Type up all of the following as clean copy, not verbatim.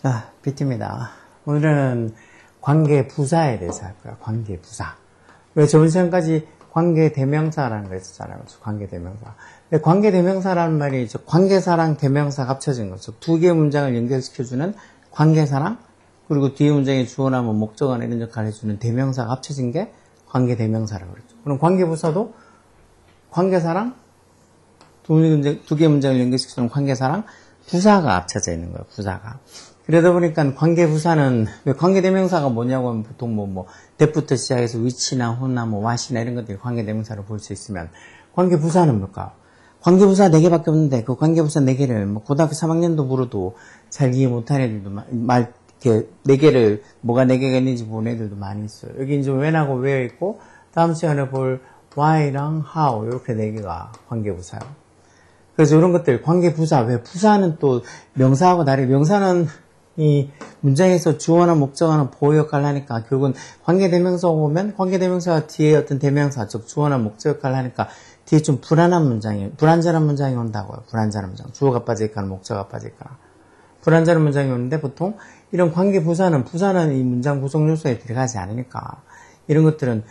자, BT입니다. 오늘은 관계부사에 대해서 할 거야. 관계부사. 왜 저번 시간까지 관계대명사라는 거 했었잖아요. 관계대명사. 관계대명사라는 말이 관계사랑 대명사가 합쳐진 거죠. 두 개의 문장을 연결시켜주는 관계사랑, 그리고 뒤에 문장에 주어나 뭐 목적어나 이런 역할을 해주는 대명사가 합쳐진 게 관계대명사라고 그랬죠. 그럼 관계부사도 관계사랑 두 개의 문장을 연결시켜주는 관계사랑 부사가 합쳐져 있는 거예요. 부사가. 그러다 보니까 관계부사는, 왜 관계대명사가 뭐냐고 하면 보통 that부터 시작해서 which나 who나 what이나 이런 것들이 관계대명사로 볼 수 있으면, 관계부사는 뭘까? 관계부사 4개밖에 없는데, 그 관계부사 4개를 고등학교 3학년도 물어도 잘 이해 못하는 애들도 이렇게 4개를, 뭐가 4개가 있는지 보는 애들도 많이 있어요. 여기 이제 when하고 where 있고, 다음 시간에 볼 why랑 how, 이렇게 4개가 관계부사예요. 그래서 이런 것들, 관계부사, 왜 부사는 또 명사하고 다르게, 명사는 이 문장에서 주어나 목적어나 보호 역할을 하니까 결국은 관계대명사 오면 관계대명사가 뒤에 어떤 대명사, 즉 주어나 목적 역할을 하니까 뒤에 좀 불안전한 문장이 온다고요. 불안전한 문장. 주어가 빠져있거나 목적어가 빠져있거나. 불안전한 문장이 오는데 보통 이런 관계부사는 이 문장 구성 요소에 들어가지 않으니까 이런 것들은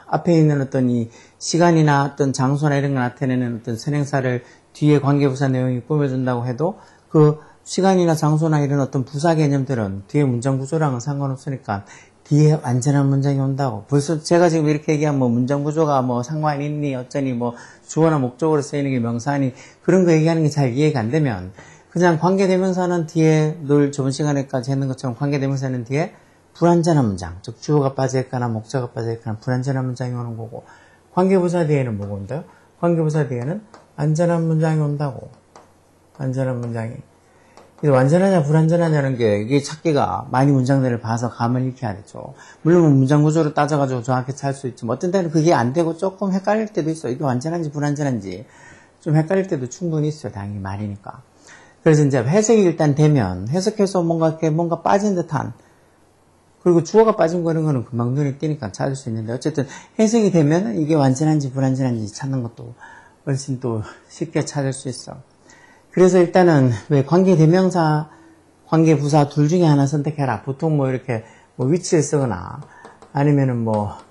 앞에 있는 어떤 이 시간이나 어떤 장소나 이런 걸 나타내는 어떤 선행사를 뒤에 관계부사 내용이 꾸며준다고 해도 그 시간이나 장소나 이런 어떤 부사 개념들은 뒤에 문장 구조랑은 상관없으니까 뒤에 완전한 문장이 온다고. 벌써 제가 지금 이렇게 얘기하면 문장 구조가 상관이 있니 어쩌니 주어나 목적으로 쓰이는 게 명사니 그런 거 얘기하는 게 잘 이해가 안 되면 그냥 관계대명사는 뒤에 늘 저번 시간에까지 했는 것처럼 관계대명사는 뒤에 불완전한 문장, 즉 주어가 빠져있거나 목적어가 빠져있거나 불완전한 문장이 오는 거고, 관계부사 뒤에는 뭐가 온다요? 관계부사 뒤에는 완전한 문장이 온다고. 완전한 문장이. 완전하냐 불완전하냐는 게 이게 찾기가 많이 문장들을 봐서 감을 익혀야 되죠. 물론 문장 구조로 따져가지고 정확히 찾을 수 있지만 어떤 때는 그게 안 되고 조금 헷갈릴 때도 있어요. 이게 완전한지 불완전한지 좀 헷갈릴 때도 충분히 있어요. 당연히 말이니까. 그래서 이제 해석이 일단 되면 해석해서 뭔가 빠진 듯한, 그리고 주어가 빠진 거 이런 거는 금방 눈에 띄니까 찾을 수 있는데 어쨌든 해석이 되면 이게 완전한지 불완전한지 찾는 것도 훨씬 또 쉽게 찾을 수 있어. 그래서 일단은 왜 관계대명사, 관계부사 둘 중에 하나 선택해라. 보통 이렇게 which를 쓰거나 아니면은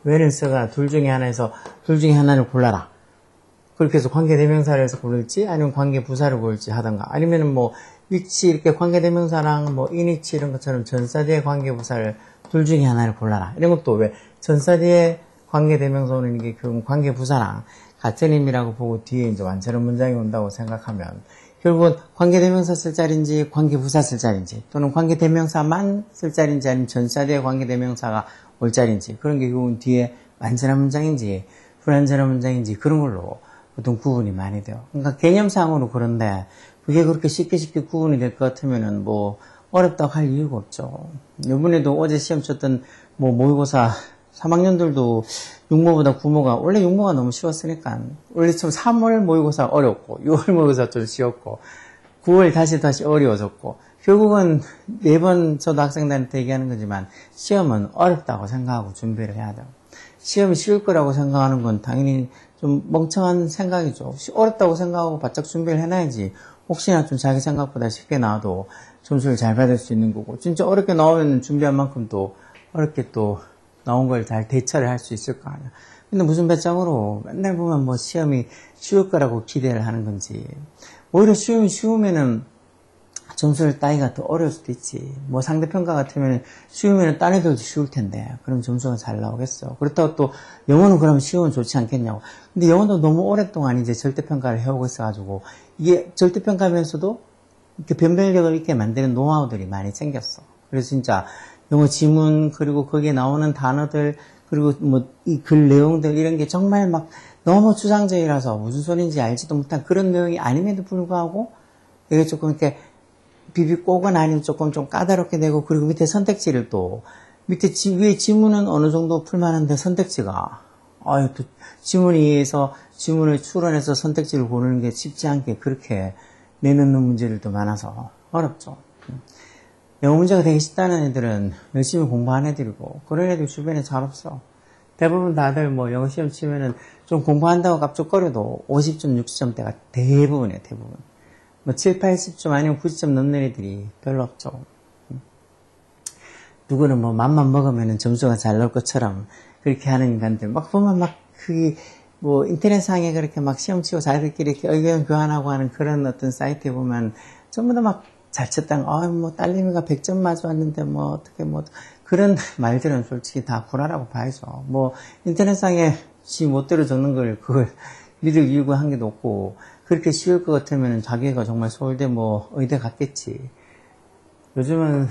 when을 쓰거나 둘 중에 하나를 골라라. 그렇게 해서 관계대명사를 해서 고를지 아니면 관계부사를 고를지 하던가, 아니면은 which 이렇게 관계대명사랑 in which 이런 것처럼 전사 뒤에 관계부사를 둘 중에 하나를 골라라. 이런 것도 왜 전사 뒤에 관계대명사 오는 게 결국 관계부사랑 같은 의미라고 보고 뒤에 이제 완전한 문장이 온다고 생각하면 결국은 관계대명사 쓸 자리인지 관계부사 쓸 자리인지 또는 관계대명사만 쓸 자리인지 아니면 전사 뒤에 관계대명사가 올 자리인지 그런 게 결국은 뒤에 완전한 문장인지 불완전한 문장인지 그런 걸로 보통 구분이 많이 돼요. 그러니까 개념상으로 그런데 그게 그렇게 쉽게 구분이 될 것 같으면은 어렵다고 할 이유가 없죠. 이번에도 어제 시험 쳤던 모의고사 3학년들도 6모보다 9모가, 원래 6모가 너무 쉬웠으니까, 원래 좀 3월 모의고사 어렵고, 6월 모의고사 좀 쉬웠고, 9월 다시 어려워졌고, 결국은 매번 저도 학생들한테 얘기하는 거지만, 시험은 어렵다고 생각하고 준비를 해야 돼요. 시험이 쉬울 거라고 생각하는 건 당연히 좀 멍청한 생각이죠. 어렵다고 생각하고 바짝 준비를 해놔야지, 혹시나 좀 자기 생각보다 쉽게 나와도 점수를 잘 받을 수 있는 거고, 진짜 어렵게 나오면 준비한 만큼 또 어렵게 또 나온 걸 잘 대처를 할 수 있을 거 아니야. 근데 무슨 배짱으로 맨날 보면 시험이 쉬울 거라고 기대를 하는 건지, 오히려 시험이 쉬우면은 점수를 따기가 더 어려울 수도 있지. 상대평가 같으면 쉬우면은 딴 애들도 쉬울 텐데, 그럼 점수가 잘 나오겠어. 그렇다고 또 영어는 그러면 쉬우면 좋지 않겠냐고. 근데 영어도 너무 오랫동안 이제 절대평가를 해오고 있어가지고, 이게 절대평가면서도 이렇게 변별력을 있게 만드는 노하우들이 많이 생겼어. 그래서 진짜 영어 지문, 그리고 거기에 나오는 단어들, 그리고 이 글 내용들, 이런 게 정말 너무 추상적이라서 무슨 소리인지 알지도 못한 그런 내용이 아님에도 불구하고, 이게 조금 이렇게 비비꼬거나 아니면 조금 좀 까다롭게 되고, 그리고 밑에 선택지를 또, 위에 지문은 어느 정도 풀만한데 선택지가, 또 지문에서 지문을 추론해서 선택지를 고르는 게 쉽지 않게 그렇게 내놓는 문제들도 많아서 어렵죠. 영어 문제가 되게 쉽다는 애들은 열심히 공부하는 애들이고, 그런 애들 주변에 잘 없어. 대부분 다들 영어 시험 치면은 좀 공부한다고 깝죽거려도 50점, 60점대가 대부분이에요, 대부분. 뭐 7, 80점 아니면 90점 넘는 애들이 별로 없죠. 누구는 뭐 맘만 먹으면 점수가 잘 나올 것처럼 그렇게 하는 인간들 막 보면 막 그게 뭐 인터넷상에 그렇게 막 시험 치고 자기들끼리 이렇게 의견 교환하고 하는 그런 어떤 사이트에 보면 전부 다 막 잘 쳤다. 뭐 딸내미가 100점 맞았는데 뭐 어떻게 뭐 그런 말들은 솔직히 다 불화라고 봐야죠. 뭐 인터넷상에 지 멋대로 적는 걸 그걸 믿을 이유가 한 개도 없고 그렇게 쉬울 것 같으면 자기가 정말 서울대 뭐 의대 갔겠지. 요즘은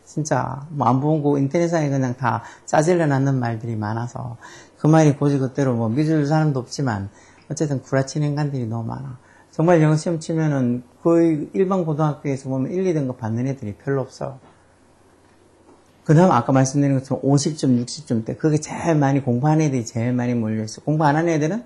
진짜 뭐 안 보고 인터넷상에 그냥 다 짜질러 놨는 말들이 많아서 그 말이 고지 그대로 뭐 믿을 사람도 없지만 어쨌든 구라치는 인간들이 너무 많아. 정말 영어 시험 치면은 거의 일반 고등학교에서 보면 1, 2등급 받는 애들이 별로 없어. 그 다음 아까 말씀드린 것처럼 50점, 60점대 그게 제일 많이 공부하는 애들이 제일 많이 몰려있어. 공부 안 하는 애들은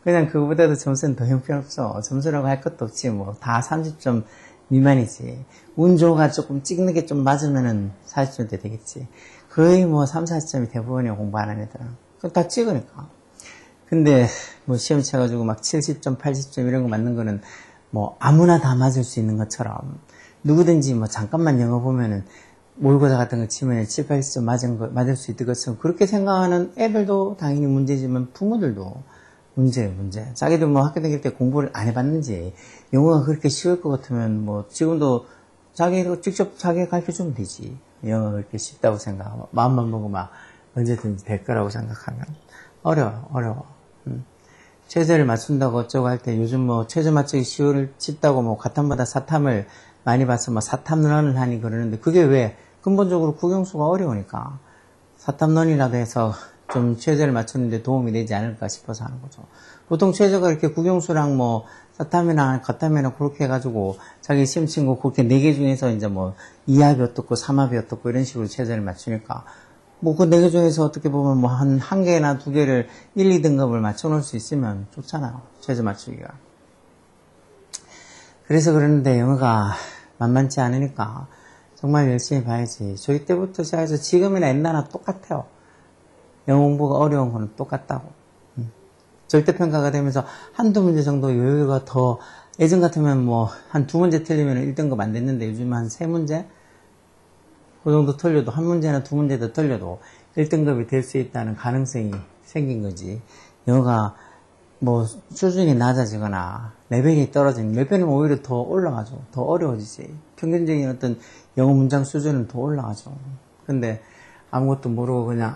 그냥 그거보다도 점수는 더 형편없어. 점수라고 할 것도 없지 뭐 다 30점 미만이지. 운 좋아가 조금 찍는 게 좀 맞으면은 40점대 되겠지. 거의 뭐 3, 40점이 대부분이야 공부 안 하는 애들은. 그거 다 찍으니까. 근데 뭐 시험 쳐가지고 막 70점, 80점 이런 거 맞는 거는 뭐 아무나 다 맞을 수 있는 것처럼 누구든지 뭐 잠깐만 영어 보면은 모의고사 같은 거 치면 7, 80점 맞을 수 있을 것처럼 그렇게 생각하는 애들도 당연히 문제지만 부모들도 문제. 자기들 뭐 학교 다닐 때 공부를 안 해봤는지 영어가 그렇게 쉬울 것 같으면 뭐 지금도 자기가 직접 자기가 가르쳐주면 되지. 영어가 그렇게 쉽다고 생각하고 마음만 먹으면 언제든지 될 거라고 생각하면 어려워. 최저를 맞춘다고 어쩌고 할 때 요즘 뭐 최저 맞추기 쉽다고 뭐 과탐보다 사탐을 많이 봐서 뭐 사탐런을 하니 그러는데 그게 왜 근본적으로 국영수가 어려우니까 사탐런이라도 해서 좀 최저를 맞추는데 도움이 되지 않을까 싶어서 하는 거죠. 보통 최저가 이렇게 국영수랑 뭐 사탐이나 과탐이나 그렇게 해가지고 자기 시험 친 거 그렇게 4개 중에서 이제 뭐 2합이 어떻고 3합이 어떻고 이런 식으로 최저를 맞추니까 뭐 그 4개 중에서 어떻게 보면 뭐 한 개나 2개를 1, 2등급을 맞춰놓을 수 있으면 좋잖아요. 최저 맞추기가. 그래서 그러는데 영어가 만만치 않으니까 정말 열심히 봐야지. 저희 때부터 시작해서 지금이나 옛날이나 똑같아요. 영어 공부가 어려운 거는 똑같다고. 절대평가가 되면서 한두 문제 정도 여유가 더 예전 같으면 뭐 한 2문제 틀리면 1등급 안 됐는데 요즘은 한 3문제? 그 정도 틀려도 한 문제나 2문제 더 틀려도 1등급이 될 수 있다는 가능성이 생긴 거지. 영어가 뭐 수준이 낮아지거나 레벨이 떨어지는 레벨은 오히려 더 올라가죠. 더 어려워지지. 평균적인 어떤 영어 문장 수준은 더 올라가죠. 근데 아무것도 모르고 그냥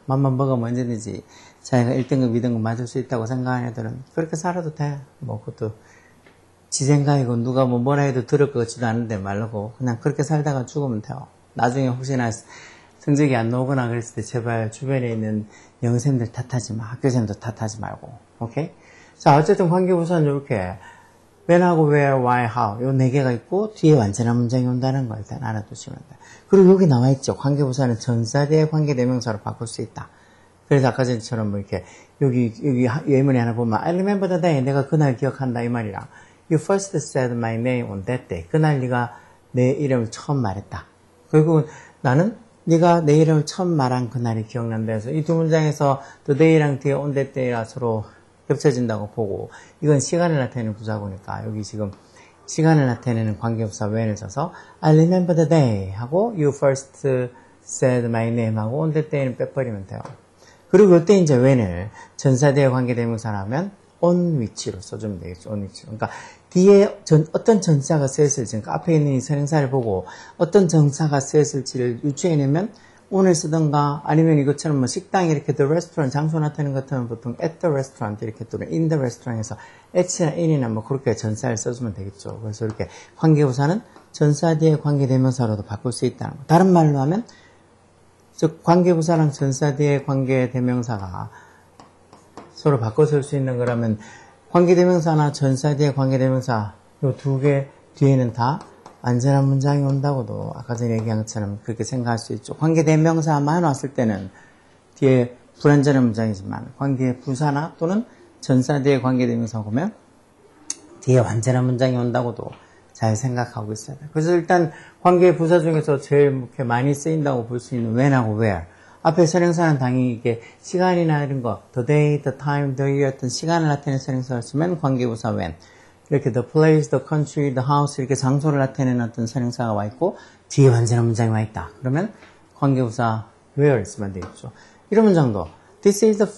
맘만 먹으면 언제든지 자기가 1등급, 2등급 맞을 수 있다고 생각하는 애들은 그렇게 살아도 돼. 뭐 그것도 지 생각이고 누가 뭐 뭐라 해도 들을 것 같지도 않은데 말고 그냥 그렇게 살다가 죽으면 돼요. 나중에 혹시나 성적이 안 나오거나 그랬을 때 제발 주변에 있는 영어생들 탓하지 마. 학교생도 탓하지 말고. 오케이? 자, 어쨌든 관계부사는 이렇게 when하고 where, why, how 요 4개가 있고 뒤에 완전한 문장이 온다는 걸 일단 알아두시면 돼요. 그리고 여기 나와있죠. 관계부사는 전사대의 관계대명사로 바꿀 수 있다. 그래서 아까 전처럼 뭐 이렇게 여기 예문이 하나 보면 I remember the day 내가 그날 기억한다 이 말이랑 You first said my name on that day 그날 네가 내 이름을 처음 말했다. 그리고 나는 네가 내 이름을 처음 말한 그날이 기억난다 해서 이 두 문장에서 the day랑 뒤에 on that day가 서로 겹쳐진다고 보고 이건 시간을 나타내는 부사고니까 여기 지금 시간을 나타내는 관계부사 when을 써서 I remember the day 하고 you first said my name 하고 on that day는 빼버리면 돼요. 그리고 이때 이제 when을 전사대의 관계대명사를 하면 on which로 써주면 되겠죠. on which. 그러니까 뒤에 어떤 전사가 쓰였을지, 그러니까 앞에 있는 이 선행사를 보고 어떤 전사가 쓰였을지를 유추해내면 on을 쓰던가 아니면 이것처럼 뭐 식당에 이렇게 the restaurant 장소 나타내는 것 같으면 보통 at the restaurant 이렇게 또는 in the restaurant에서 at나 in이나 뭐 그렇게 전사를 써주면 되겠죠. 그래서 이렇게 관계부사는 전사 뒤에 관계대명사로도 바꿀 수 있다는 거. 다른 말로 하면 즉 관계부사랑 전사 뒤에 관계대명사가 서로 바꿔 쓸 수 있는 거라면 관계대명사나 전사 뒤에 관계대명사 요 2개 뒤에는 다 안전한 문장이 온다고도 아까 전에 얘기한 것처럼 그렇게 생각할 수 있죠. 관계대명사만 왔을 때는 뒤에 불안전한 문장이지만 관계부사나 또는 전사 뒤에 관계대명사 보면 뒤에 완전한 문장이 온다고도 잘 생각하고 있어야 돼요. 그래서 일단 관계부사 중에서 제일 이렇게 많이 쓰인다고 볼 수 있는 when하고 where. 앞에 선행사는 당연히 이게 시간이나 이런 거, the day, the time, the year 어떤 시간을 나타내는 선행사를 쓰면 관계부사 when. 이렇게 the place, the country, the house 이렇게 장소를 나타내는 어떤 선행사가 와 있고 뒤에 완전한 문장이 와 있다. 그러면 관계부사 where를 쓰면 되겠죠. 이런 문장도 this is the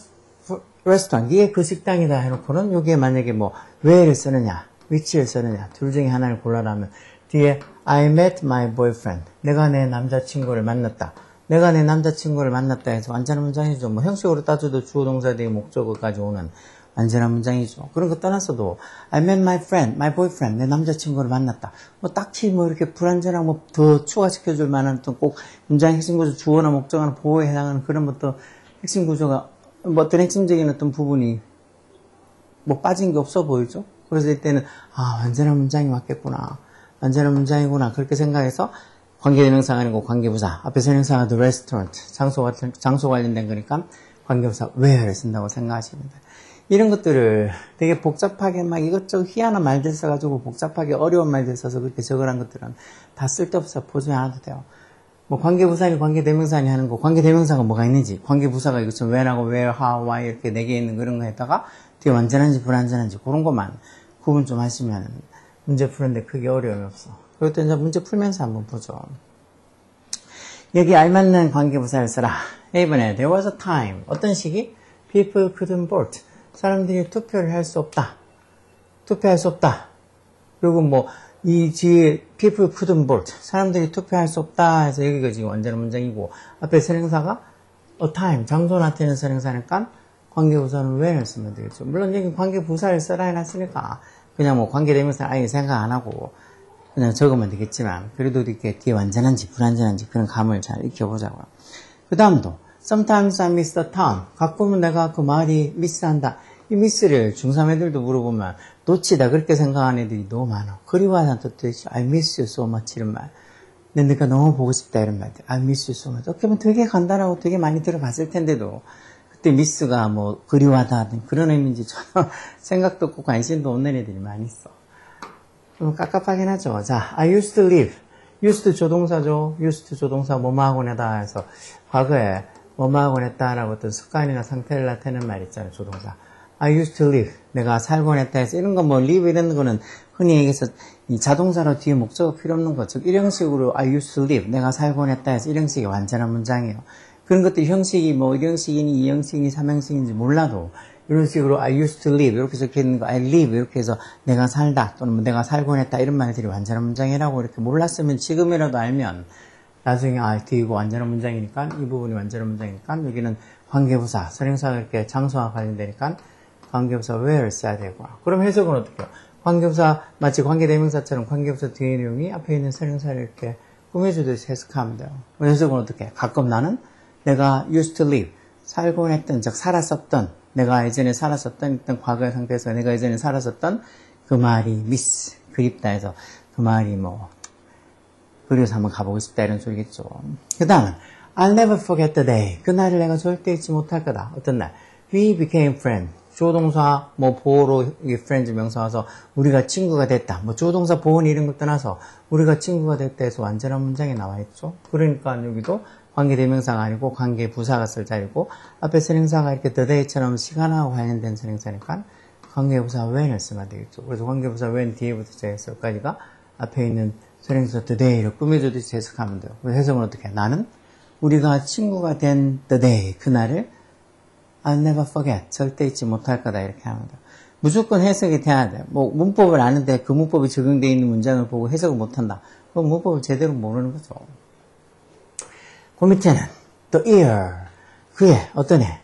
restaurant. 이게 그 식당이다 해놓고는 여기에 만약에 뭐 where를 쓰느냐 which를 쓰느냐 둘 중에 하나를 골라라면 뒤에 I met my boyfriend. 내가 내 남자친구를 만났다. 내가 내 남자친구를 만났다 해서 완전한 문장이죠. 뭐 형식으로 따져도 주어 동사 뒤에 목적어까지 오는 완전한 문장이죠. 그런 거 떠나서도 I met my friend, my boyfriend. 내 남자친구를 만났다. 뭐 딱히 뭐 이렇게 불완전하고 뭐 더 추가시켜줄 만한 또 꼭 문장 핵심 구조 주어나 목적어나 보호에 해당하는 그런 것도 핵심 구조가 뭐 어떤 핵심적인 어떤 부분이 뭐 빠진 게 없어 보이죠? 그래서 이때는 완전한 문장이 왔겠구나. 완전한 문장이구나. 그렇게 생각해서 관계대명사가 아니고 관계부사. 앞에 선행사가 the restaurant. 장소 관련된 거니까 관계부사 where를 쓴다고 생각하시면 돼요. 이런 것들을 되게 복잡하게 막 이것저것 희한한 말들 써가지고 복잡하게 어려운 말들 써서 그렇게 적으란 것들은 다 쓸데없어 보지 않아도 돼요. 뭐 관계부사니 관계대명사니 하는 거 관계대명사가 뭐가 있는지 관계부사가 이것처럼 when하고 where, how, why 이렇게 4개 있는 그런 거에다가 뒤에 완전한지 불완전한지 그런 것만 구분 좀 하시면 문제 푸는데 크게 어려움이 없어. 그리고 또 이제 문제 풀면서 한번 보죠. 여기 알맞는 관계부사를 써라. 1번에 there was a time. 어떤 시기? People couldn't vote. 사람들이 투표를 할 수 없다. 투표할 수 없다. 그리고 뭐 이 뒤에 people couldn't vote. 사람들이 투표할 수 없다 해서 여기가 지금 완전한 문장이고 앞에 선행사가 a time. 장소 나타내는 선행사니까 관계부사는 when을 쓰면 되겠죠. 물론 여기 관계부사를 써라 해놨으니까 그냥 뭐 관계대명사 아예 생각 안 하고 그냥 적으면 되겠지만 그래도 이렇게 뒤에 완전한지 불완전한지 그런 감을 잘 익혀보자고요. 그 다음도 Sometimes I miss the town. 가끔은 내가 그 말이 미스한다. 이 미스를 중3 애들도 물어보면 놓치다 그렇게 생각하는 애들이 너무 많아. 그리워하는 뜻도 있지. I miss you so much 이런 말. 내가 너무 보고 싶다 이런 말들. I miss you so much. 어떻게 보면 되게 간단하고 되게 많이 들어봤을 텐데도 그때 미스가 뭐 그리워하다 그런 의미인지 전혀 생각도 없고 관심도 없는 애들이 많이 있어. 좀 깝깝하긴 하죠. 자, I used to live. used 조동사죠. used 조동사 뭐뭐하곤 하다 해서 과거에 뭐뭐하곤 했다라고 어떤 습관이나 상태를 나타내는 말 있잖아요. 조동사. I used to live. 내가 살곤 했다 해서 이런 거 뭐 live 이런 거는 흔히 얘기해서 이 자동사로 뒤에 목적어 필요 없는 거. 즉 일형식으로 I used to live. 내가 살곤 했다 해서 일형식이 완전한 문장이에요. 그런 것들 형식이 뭐 1형식이니 2형식이니 3형식인지 몰라도 이런 식으로 I used to live 이렇게 적혀있는 거 I live 이렇게 해서 내가 살다 또는 뭐 내가 살곤 했다 이런 말들이 완전한 문장이라고 이렇게 몰랐으면 지금이라도 알면 나중에 뒤에 이거 완전한 문장이니까 이 부분이 완전한 문장이니까 여기는 관계부사 선행사가 이렇게 장소와 관련되니까 관계부사 where를 써야 되고 그럼 해석은 어떻게 해요? 관계부사 마치 관계대명사처럼 관계부사 뒤에 내용이 앞에 있는 선행사를 이렇게 꾸며주듯이 해석하면 돼요. 해석은 어떻게 해요? 가끔 나는 내가 used to live 살곤 했던 즉 살았었던 내가 예전에 살았었던 일단 과거의 상태에서 내가 예전에 살았었던 그 말이 miss 그립다 해서 그 말이 뭐 그리워서 한번 가보고 싶다 이런 소리겠죠. 그 다음은 I'll never forget the day. 그날을 내가 절대 잊지 못할 거다. 어떤 날? We became friends. 주어동사 뭐 보호로 friends 명사 와서 우리가 친구가 됐다. 뭐 주어동사 보호는 이런 걸 떠나서 우리가 친구가 됐다 해서 완전한 문장이 나와 있죠. 그러니까 여기도 관계대명사가 아니고 관계부사가 쓸 자리고 앞에 선행사가 이렇게 the day처럼 시간하고 관련된 선행사니까 관계부사 when을 쓰면 되겠죠. 그래서 관계부사 when 뒤에부터 해석까지가 앞에 있는 선행사 the day를 꾸며주듯이 해석하면 돼요. 그래서 해석은 어떻게 해? 나는 우리가 친구가 된 the day 그날을 I'll never forget 절대 잊지 못할 거다 이렇게 하면 돼요. 무조건 해석이 돼야 돼요. 뭐 문법을 아는데 그 문법이 적용되어 있는 문장을 보고 해석을 못한다. 그럼 문법을 제대로 모르는 거죠. 그 밑에는 the year 그해 어떤 해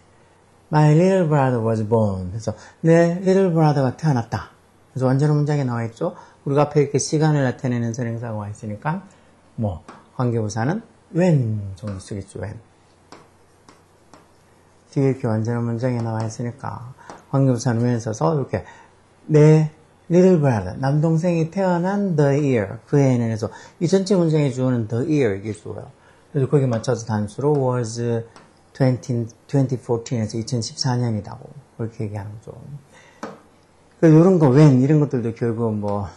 My little brother was born 그래서 내 little brother가 태어났다. 그래서 완전한 문장에 나와 있죠. 우리가 앞에 이렇게 시간을 나타내는 선행사가 와 있으니까 뭐 관계부사는 when 정도 쓰겠죠. when 뒤에 이렇게 완전한 문장에 나와 있으니까 관계부사는 when 써서 이렇게 내 little brother 남동생이 태어난 the year 그 해에는 해서 이 전체 문장의 주어는 the year 이게 주어요. 그래서 거기에 맞춰서 단수로 was 2014에서 2014년이라고 그렇게 얘기하는 거죠. 그래서 이런 거 when 이런 것들도 결국 뭐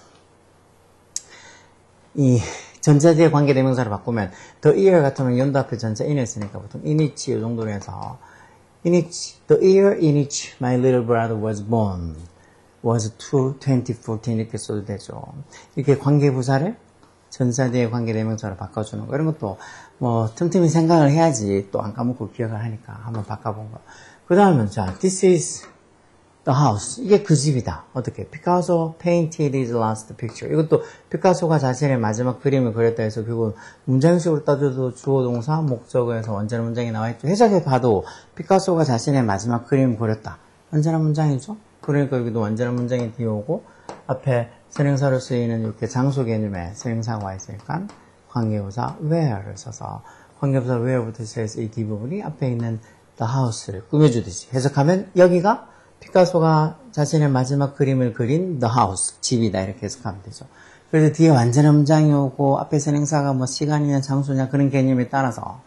이 전자지의 관계대명사로 바꾸면 the year 같으면 연도 앞에 전자 in을 쓰니까 보통 in which 이 정도로 해서 in which the year in which my little brother was born was 2014 이렇게 써도 되죠. 이렇게 관계부사를 전사 뒤에 관계대명사로 바꿔주는 거. 이런 것도 뭐 틈틈이 생각을 해야지 또 안 까먹고 기억을 하니까 한번 바꿔본 거. 그 다음은 자, this is the house. 이게 그 집이다. 어떻게? Picasso painted his last picture. 이것도 피카소가 자신의 마지막 그림을 그렸다 해서 결국 문장식으로 따져도 주어 동사 목적어에서 완전한 문장이 나와있죠. 해석해 봐도 피카소가 자신의 마지막 그림을 그렸다. 완전한 문장이죠. 그러니까 여기도 완전한 문장이 뒤에 오고 앞에 선행사로 쓰이는 이렇게 장소 개념에 선행사가 와 있으니까 관계부사 where를 써서 관계부사 where부터 시작해서 이 뒷부분이 앞에 있는 the house를 꾸며주듯이 해석하면 여기가 피카소가 자신의 마지막 그림을 그린 the house, 집이다 이렇게 해석하면 되죠. 그래서 뒤에 완전한 문장이 오고 앞에 선행사가 뭐 시간이냐 장소냐 그런 개념에 따라서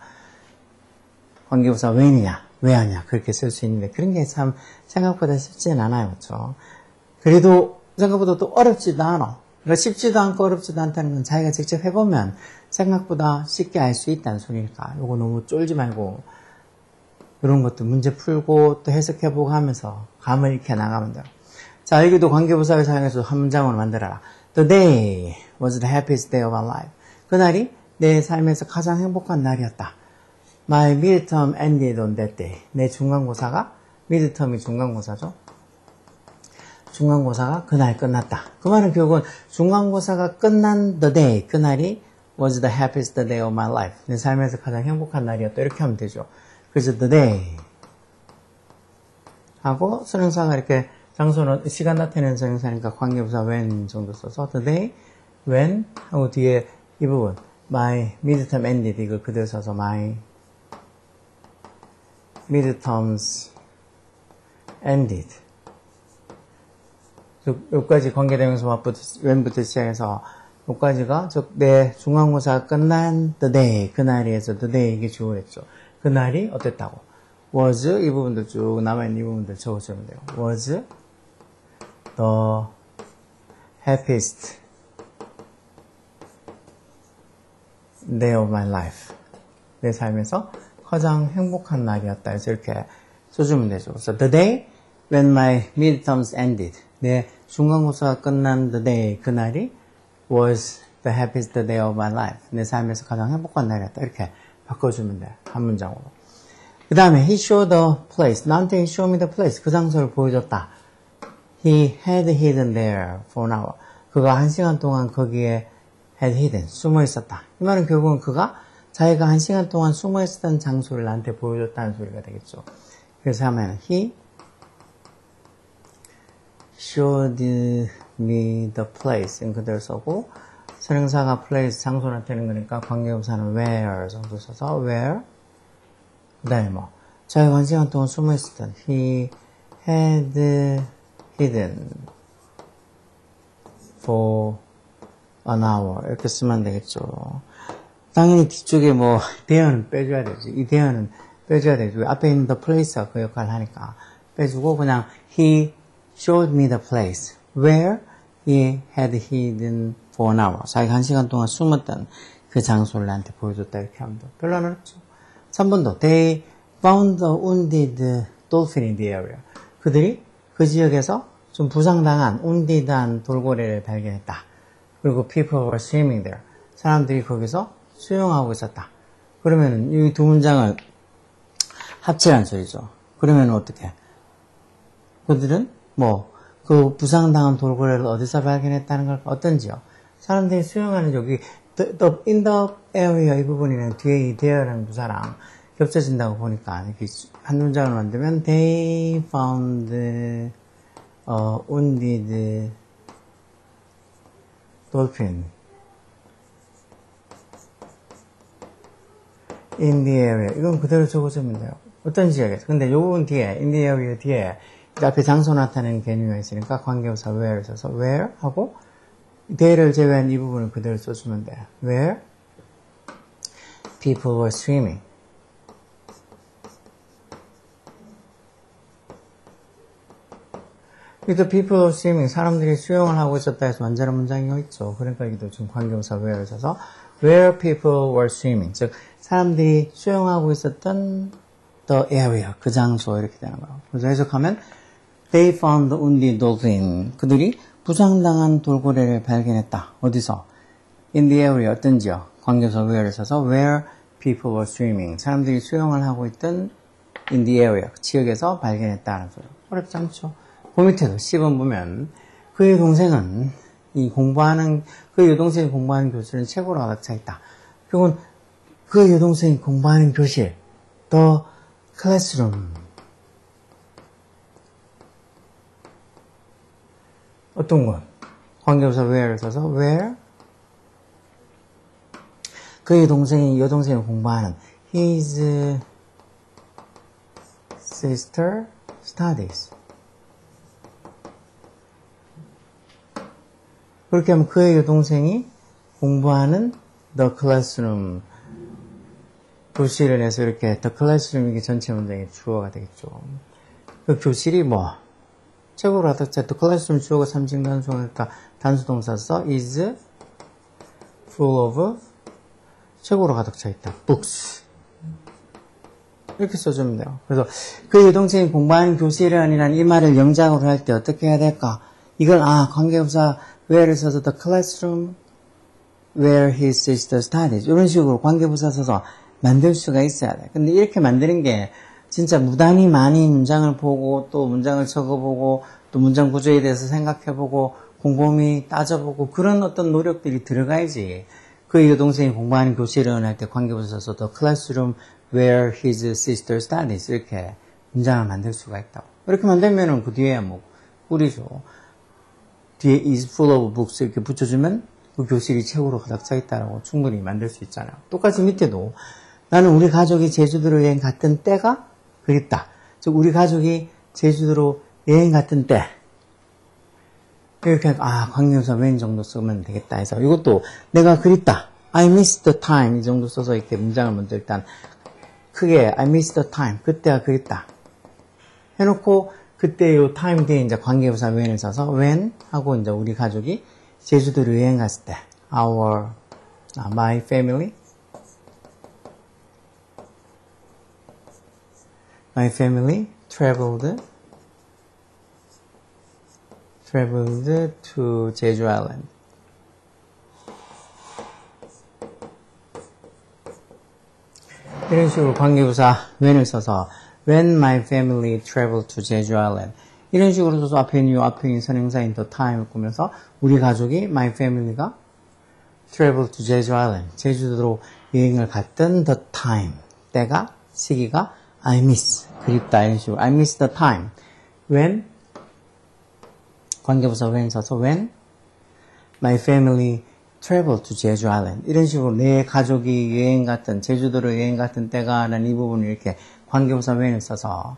관계부사 when이냐 왜 하냐 그렇게 쓸 수 있는데 그런 게 참 생각보다 쉽지는 않아요. 그렇죠? 그래도 생각보다 또 어렵지도 않아. 그러니까 쉽지도 않고 어렵지도 않다는 건 자기가 직접 해보면 생각보다 쉽게 알 수 있다는 소리니까 요거 너무 쫄지 말고 이런 것도 문제 풀고 또 해석해보고 하면서 감을 익혀 나가면 돼요. 자, 여기도 관계부사를 사용해서 한 문장으로 만들어라. The day was the happiest day of my life. 그날이 내 삶에서 가장 행복한 날이었다. My midterm ended on that day. 내 중간고사가 midterm이 중간고사죠. 중간고사가 그날 끝났다. 그 말은 결국은 중간고사가 끝난 the day, 그날이 was the happiest day of my life. 내 삶에서 가장 행복한 날이었다. 이렇게 하면 되죠. 그래서 the day 하고 선행사가 이렇게 장소는 시간 나타내는 선행사니까 관계부사 when 정도 써서 the day when 하고 뒤에 이 부분 my midterm ended 이걸 그대로 써서 my midterms ended 여기까지 관계대명사 when부터 시작해서 여기까지가 즉 내 중간고사가 끝난 the day 그날이에서 the day 이게 주어였죠. 그날이 어땠다고 was 이 부분도 쭉 남아있는 이 부분들 적어주면 돼요. was the happiest day of my life. 내 삶에서 가장 행복한 날이었다. 그래서 이렇게 써주면 되죠. 그래서 the day when my midterms ended. 내 중간고사가 끝난 the day, 그날이 was the happiest day of my life. 내 삶에서 가장 행복한 날이었다. 이렇게 바꿔주면 돼. 한 문장으로. 그 다음에 he showed the place. 나한테 he showed me the place. 그 장소를 보여줬다. He had hidden there for an hour. 그가 1시간 동안 거기에 had hidden. 숨어 있었다. 이 말은 결국은 그가 자기가 1시간 동안 숨어 있었던 장소를 나한테 보여줬다는 소리가 되겠죠. 그래서 하면 he showed me the place. 그대로 써고 선행사가 place 장소 나타내는 거니까 관계부사는 where 정도 써서 where 그 다음에 뭐 자기가 1시간 동안 숨어 있었던 he had hidden for an hour 이렇게 쓰면 되겠죠. 당연히 뒤쪽에 뭐 대어는 빼줘야 되지. 이 대어는 빼줘야 되죠. 앞에 있는 the place가 그 역할을 하니까 빼주고 그냥 he showed me the place where he had hidden for an hour. 자기가 1시간 동안 숨었던 그 장소를 나한테 보여줬다 이렇게 하면 돼. 별로 안 어렵죠. 3번도 they found a wounded dolphin in the area. 그들이 그 지역에서 좀 부상당한 wounded한 돌고래를 발견했다. 그리고 people were swimming there. 사람들이 거기서 수영하고 있었다. 그러면은 이 두 문장을 합치라는 소리죠. 그러면 어떻게? 그들은 뭐 그 부상당한 돌고래를 어디서 발견했다는 걸 어떤지요? 사람들이 수영하는 여기 in the area 이 부분이랑 뒤에 이 there라는 부사랑 겹쳐진다고 보니까 이렇게 한 문장을 만들면 they found a wounded dolphin in the area. 이건 그대로 적어주면 돼요. 어떤 지역에서. 근데 요 부분 뒤에 in the area 뒤에 앞에 장소 나타내는 개념이 있으니까 관계부사 where를 써서 where 하고 there를 제외한 이 부분을 그대로 써주면 돼요. where people were swimming. 여기도 people were swimming. 사람들이 수영을 하고 있었다 해서 완전한 문장이 있죠. 그러니까 여기도 지금 관계부사 where를 써서 where people were swimming. 즉 사람들이 수영하고 있었던 the area, 그 장소 이렇게 되는 거예요. 그래서 해석하면 They found the wounded dolphin. 그들이 부상당한 돌고래를 발견했다. 어디서? In the area, 어떤 지역? 관계부사 where를 써서 where people were swimming. 사람들이 수영을 하고 있던 in the area, 지역에서 발견했다는 소리. 어렵지 않죠? 그 밑에도 10번 보면 그의 여동생이 공부하는 교실은 책으로 가득 차 있다. 그건 그의 여동생이 공부하는 교실, the classroom. 어떤 건? 관계부사 where를 써서 where 그의 여동생이 공부하는 his sister studies. 그렇게 하면 그의 여동생이 공부하는 the classroom. 교실을 해서 이렇게 the classroom 이게 전체 문장의 주어가 되겠죠. 그 교실이 뭐 책으로 가득 차. the classroom 주어가 3중 단수니까 단수동사 써 is full of 책으로 가득 차 있다. books. 이렇게 써주면 돼요. 그래서 그 여동생이 공부하는 교실이라는 이 말을 영작으로 할 때 어떻게 해야 될까? 이걸 관계부사 where를 써서 the classroom where his sister studies 이런 식으로 관계부사 써서 만들 수가 있어야 돼. 근데 이렇게 만드는 게 진짜 무단히 많이 문장을 보고 또 문장을 적어보고 또 문장 구조에 대해서 생각해보고 곰곰이 따져보고 그런 어떤 노력들이 들어가야지. 그 여동생이 공부하는 교실을 할 때 관계부사 써서 the classroom where his sister studies 이렇게 문장을 만들 수가 있다고. 이렇게 만들면은 그 뒤에 뭐 꿀이죠. 뒤에 is full of books 이렇게 붙여주면 그 교실이 책으로 가득 차 있다라고 충분히 만들 수 있잖아요. 똑같이 밑에도 나는 우리 가족이 제주도로 여행 갔던 때가 그립다. 즉 우리 가족이 제주도로 여행 갔던 때 이렇게 관계부사 when 정도 쓰면 되겠다 해서 이것도 내가 그립다. I miss the time 이 정도 써서 이렇게 문장을 먼저 일단 크게 I miss the time 그때가 그립다 해놓고 그때 요 time 뒤에 이제 관계부사 when을 써서 when 하고 이제 우리 가족이 제주도로 여행 갔을 때 my family traveled to 제주 아일랜드. 이런 식으로 관계부사 when을 써서 when my family traveled to 제주 아일랜드 이런 식으로 써서 앞에 있는 선행사인 the time을 꾸면서 우리 가족이 my family가 traveled to 제주 아일랜드 제주도로 여행을 갔던 the time 때가 시기가 I miss 그립다 이런 식으로 I miss the time when 관계부사 when 써서 when my family traveled to 제주 아일랜드 이런 식으로 내 가족이 여행 갔던 제주도로 여행 갔던 때가 라는 이 부분을 이렇게 관계부사 when을 써서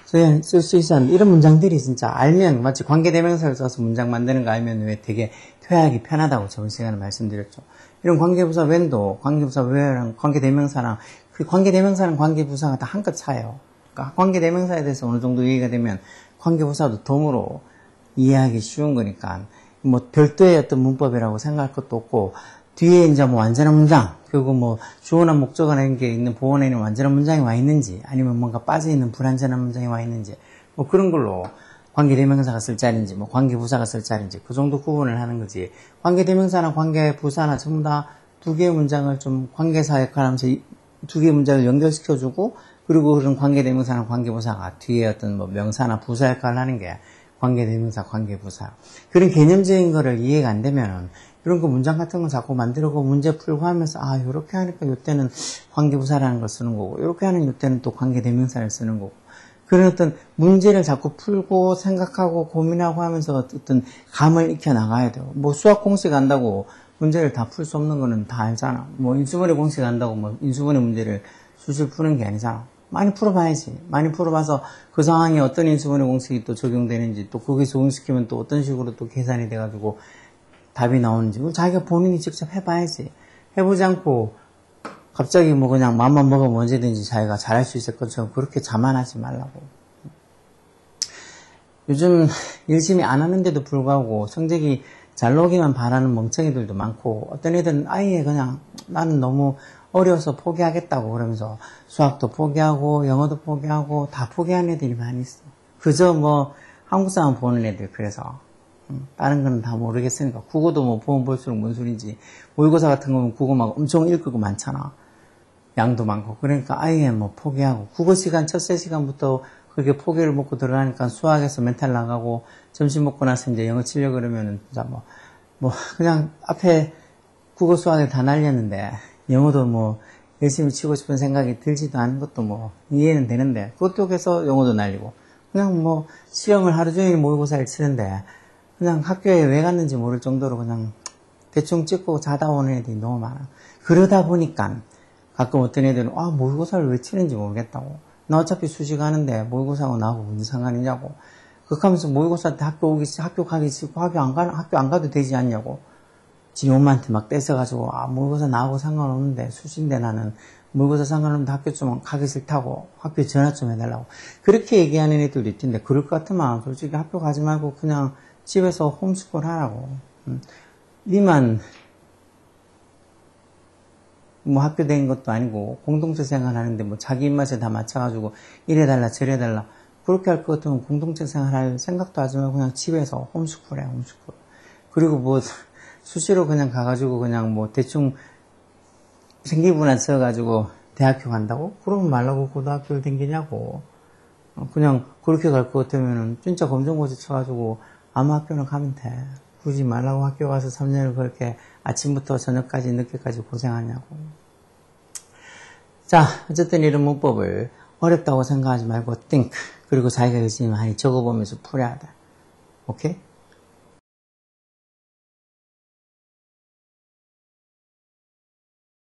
쓸 수 있었는데 이런 문장들이 진짜 알면 마치 관계대명사를 써서 문장 만드는 거 알면 왜 되게 표현하기 편하다고 저번 시간에 말씀드렸죠. 이런 관계부사 when도 관계부사 where랑 관계대명사랑 그 관계대명사랑 관계부사가 다 한끗 차이에요. 그러니까 관계대명사에 대해서 어느 정도 얘기가 되면 관계부사도 덤으로 이해하기 쉬운 거니까 뭐 별도의 어떤 문법이라고 생각할 것도 없고 뒤에 이제 뭐 완전한 문장 그리고 뭐 주어나 목적어나 이런 게 있는 보어에는 완전한 문장이 와 있는지 아니면 뭔가 빠져있는 불완전한 문장이 와 있는지 뭐 그런 걸로 관계대명사가 쓸 자리인지 뭐 관계부사가 쓸 자리인지 그 정도 구분을 하는 거지 관계대명사나 관계부사나 전부 다 두 개의 문장을 좀 관계사 역할하면서 두 개의 문장을 연결시켜주고 그리고 그런 관계대명사나 관계부사가 뒤에 어떤 뭐 명사나 부사 역할을 하는 게 관계대명사, 관계부사. 그런 개념적인 거를 이해가 안 되면은, 이런 거 문장 같은 거 자꾸 만들고 문제 풀고 하면서, 요렇게 하니까 요때는 관계부사라는 걸 쓰는 거고, 요렇게 하는 요때는 또 관계대명사를 쓰는 거고. 그런 어떤 문제를 자꾸 풀고 생각하고 고민하고 하면서 어떤 감을 익혀 나가야 돼요. 뭐 수학 공식 안다고 문제를 다 풀 수 없는 거는 다 알잖아. 뭐 인수분해 공식 안다고 뭐 인수분해 문제를 술술 푸는 게 아니잖아. 많이 풀어봐야지. 많이 풀어봐서 그 상황에 어떤 인수분해 공식이 또 적용되는지 또 거기서 적용시키면 또 어떤 식으로 또 계산이 돼가지고 답이 나오는지 자기가 본인이 직접 해봐야지. 해보지 않고 갑자기 뭐 그냥 마음만 먹으면 언제든지 자기가 잘할 수 있을 것처럼 그렇게 자만하지 말라고. 요즘 열심히 안 하는데도 불구하고 성적이 잘 나오기만 바라는 멍청이들도 많고 어떤 애들은 아예 그냥 나는 너무 어려워서 포기하겠다고 그러면서 수학도 포기하고 영어도 포기하고 다 포기하는 애들이 많이 있어. 그저 뭐 한국 사람 보는 애들, 그래서. 다른 거는 다 모르겠으니까. 국어도 뭐 보면 볼수록 뭔 소린지. 모의고사 같은 거는 국어 막 엄청 읽을 거 많잖아. 양도 많고. 그러니까 아예 뭐 포기하고. 국어 시간, 첫째 시간부터 그렇게 포기를 먹고 들어가니까 수학에서 멘탈 나가고, 점심 먹고 나서 이제 영어 치려고 그러면은 진짜 그냥 앞에 국어 수학에 다 날렸는데, 영어도 뭐 열심히 치고 싶은 생각이 들지도 않은 것도 뭐 이해는 되는데, 그것도 해서 영어도 날리고. 그냥 뭐 시험을 하루 종일 모의고사를 치는데, 그냥 학교에 왜 갔는지 모를 정도로 그냥 대충 찍고 자다 오는 애들이 너무 많아. 그러다 보니까 가끔 어떤 애들은 모의고사를 왜 치는지 모르겠다고. 나 어차피 수시 가는데 모의고사하고 나하고 무슨 상관이냐고. 그렇게 하면서 모의고사 때 학교 가기 싫고 학교 안 가도 되지 않냐고. 지 엄마한테 막 떼서가지고 모의고사 나하고 상관없는데 수시인데 나는 모의고사 상관없는데 학교 좀 가기 싫다고 학교에 전화 좀 해달라고. 그렇게 얘기하는 애들도 있던데 그럴 것 같으면 솔직히 학교 가지 말고 그냥 집에서 홈스쿨 하라고. 니만 뭐 학교 다닌 것도 아니고 공동체 생활 하는데 뭐 자기 입맛에 다 맞춰가지고 이래달라 저래달라 그렇게 할 것 같으면 공동체 생활 할 생각도 하지 말고 그냥 집에서 홈스쿨 해, 홈스쿨. 그리고 뭐 수시로 그냥 가가지고 그냥 뭐 대충 생기부나 써가지고 대학교 간다고? 그러면 말라고 고등학교를 댕기냐고. 그냥 그렇게 갈 것 같으면은 진짜 검정고시 쳐가지고 아무 학교나 가면 돼. 굳이 말라고 학교 가서 3년을 그렇게 아침부터 저녁까지 늦게까지 고생하냐고. 자, 어쨌든 이런 문법을 어렵다고 생각하지 말고 think, 그리고 자기가 열심히 많이 적어보면서 풀어야 돼. 오케이?